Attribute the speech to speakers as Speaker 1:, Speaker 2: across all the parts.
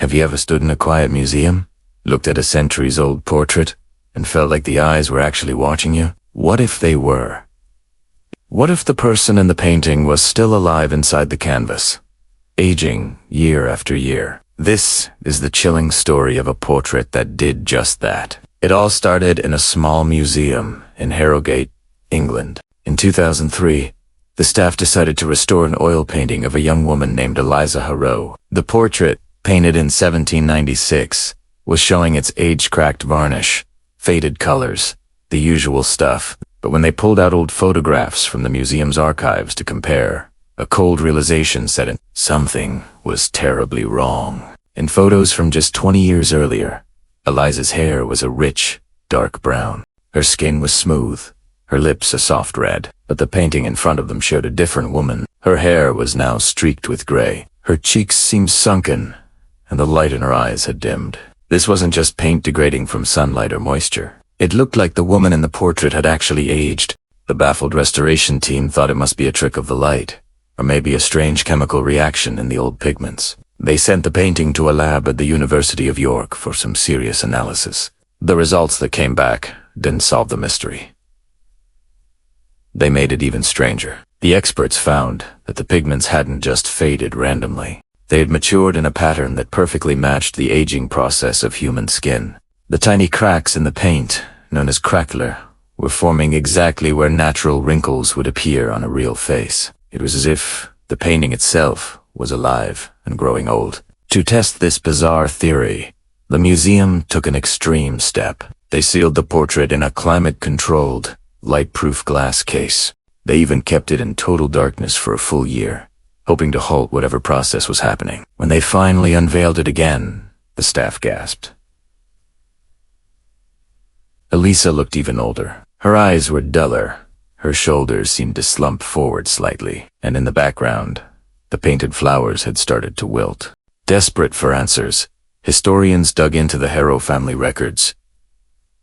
Speaker 1: Have you ever stood in a quiet museum, looked at a centuries-old portrait, and felt like the eyes were actually watching you? What if they were? What if the person in the painting was still alive inside the canvas, aging year after year? This is the chilling story of a portrait that did just that. It all started in a small museum in Harrogate, England. In 2003, the staff decided to restore an oil painting of a young woman named Eliza Harrow. The portrait, painted in 1796, was showing its age-cracked varnish, faded colors, the usual stuff. But when they pulled out old photographs from the museum's archives to compare, a cold realization set in. Something was terribly wrong. In photos from just 20 years earlier, Eliza's hair was a rich, dark brown. Her skin was smooth, her lips a soft red, but the painting in front of them showed a different woman. Her hair was now streaked with gray. Her cheeks seemed sunken, and the light in her eyes had dimmed. This wasn't just paint degrading from sunlight or moisture. It looked like the woman in the portrait had actually aged. The baffled restoration team thought it must be a trick of the light, or maybe a strange chemical reaction in the old pigments. They sent the painting to a lab at the University of York for some serious analysis. The results that came back didn't solve the mystery. They made it even stranger. The experts found that the pigments hadn't just faded randomly. They had matured in a pattern that perfectly matched the aging process of human skin. The tiny cracks in the paint, known as crackler, were forming exactly where natural wrinkles would appear on a real face. It was as if the painting itself was alive and growing old. To test this bizarre theory, the museum took an extreme step. They sealed the portrait in a climate-controlled, light-proof glass case. They even kept it in total darkness for a full year, hoping to halt whatever process was happening. When they finally unveiled it again, the staff gasped. Eliza looked even older. Her eyes were duller, her shoulders seemed to slump forward slightly, and in the background, the painted flowers had started to wilt. Desperate for answers, historians dug into the Harrow family records.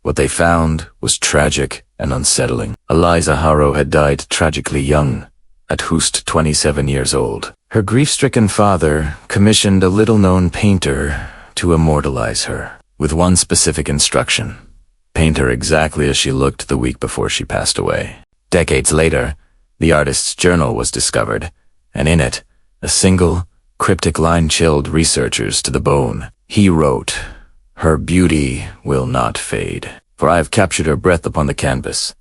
Speaker 1: What they found was tragic and unsettling. Eliza Harrow had died tragically young, at just 27 years old. Her grief-stricken father commissioned a little-known painter to immortalize her, with one specific instruction: paint her exactly as she looked the week before she passed away. Decades later, the artist's journal was discovered, and in it, a single, cryptic line chilled researchers to the bone. He wrote, "Her beauty will not fade, for I have captured her breath upon the canvas."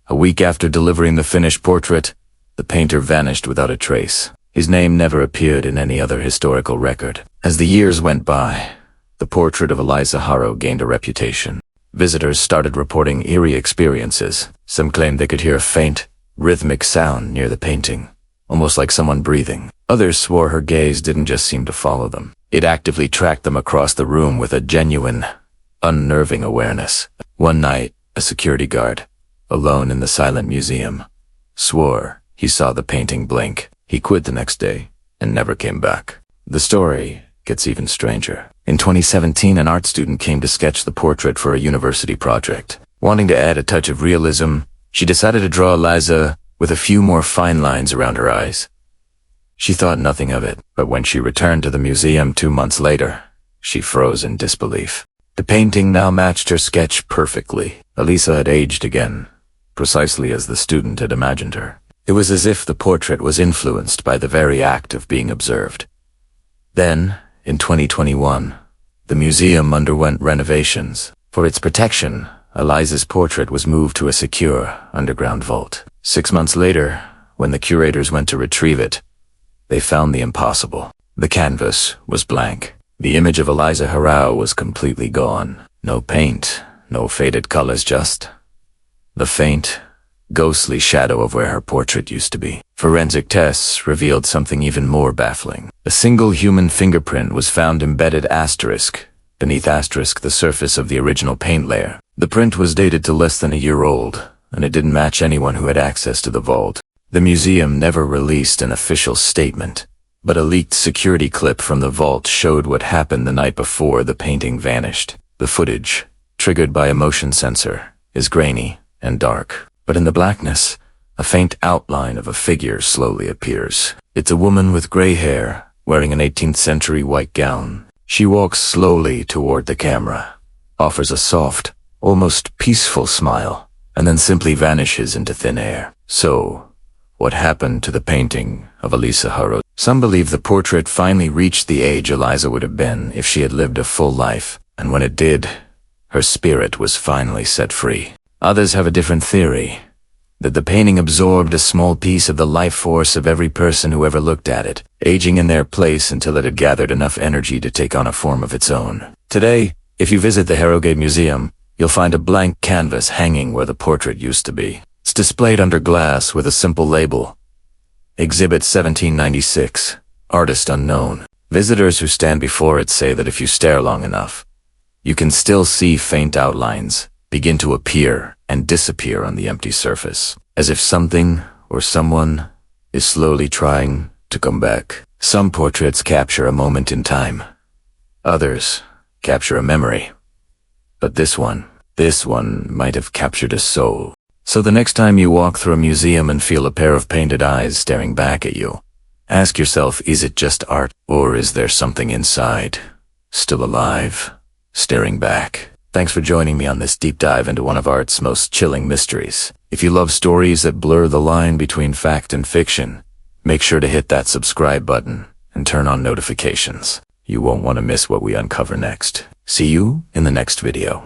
Speaker 1: A week after delivering the finished portrait, the painter vanished without a trace. His name never appeared in any other historical record. As the years went by, the portrait of Eliza Harrow gained a reputation. Visitors started reporting eerie experiences. Some claimed they could hear a faint, rhythmic sound near the painting, almost like someone breathing. Others swore her gaze didn't just seem to follow them. It actively tracked them across the room with a genuine, unnerving awareness. One night, a security guard, alone in the silent museum, swore he saw the painting blink. He quit the next day and never came back. The story gets even stranger. In 2017, an art student came to sketch the portrait for a university project. Wanting to add a touch of realism, she decided to draw Eliza with a few more fine lines around her eyes. She thought nothing of it, but when she returned to the museum 2 months later, she froze in disbelief. The painting now matched her sketch perfectly. Eliza had aged again, precisely as the student had imagined her. It was as if the portrait was influenced by the very act of being observed. Then, in 2021, the museum underwent renovations. For its protection, Eliza's portrait was moved to a secure underground vault. 6 months later, when the curators went to retrieve it, they found the impossible. The canvas was blank. The image of Eliza Harrow was completely gone. No paint, no faded colors, just the faint, ghostly shadow of where her portrait used to be. Forensic tests revealed something even more baffling. A single human fingerprint was found embedded beneath the surface of the original paint layer. The print was dated to less than a year old, and it didn't match anyone who had access to the vault. The museum never released an official statement, but a leaked security clip from the vault showed what happened the night before the painting vanished. The footage, triggered by a motion sensor, is grainy and dark, but in the blackness, a faint outline of a figure slowly appears. It's a woman with gray hair, wearing an 18th century white gown. She walks slowly toward the camera, offers a soft, almost peaceful smile, and then simply vanishes into thin air. So, what happened to the painting of Eliza Harrow? Some believe the portrait finally reached the age Eliza would have been if she had lived a full life, and when it did, her spirit was finally set free. Others have a different theory, that the painting absorbed a small piece of the life force of every person who ever looked at it, aging in their place until it had gathered enough energy to take on a form of its own. Today, if you visit the Harrogate Museum, you'll find a blank canvas hanging where the portrait used to be. It's displayed under glass with a simple label, Exhibit 1796, Artist Unknown. Visitors who stand before it say that if you stare long enough, you can still see faint outlines begin to appear and disappear on the empty surface, as if something or someone is slowly trying to come back. Some portraits capture a moment in time. Others capture a memory. But this one might have captured a soul. So the next time you walk through a museum and feel a pair of painted eyes staring back at you, ask yourself, is it just art, or is there something inside, still alive, staring back? Thanks for joining me on this deep dive into one of art's most chilling mysteries. If you love stories that blur the line between fact and fiction, make sure to hit that subscribe button and turn on notifications. You won't want to miss what we uncover next. See you in the next video.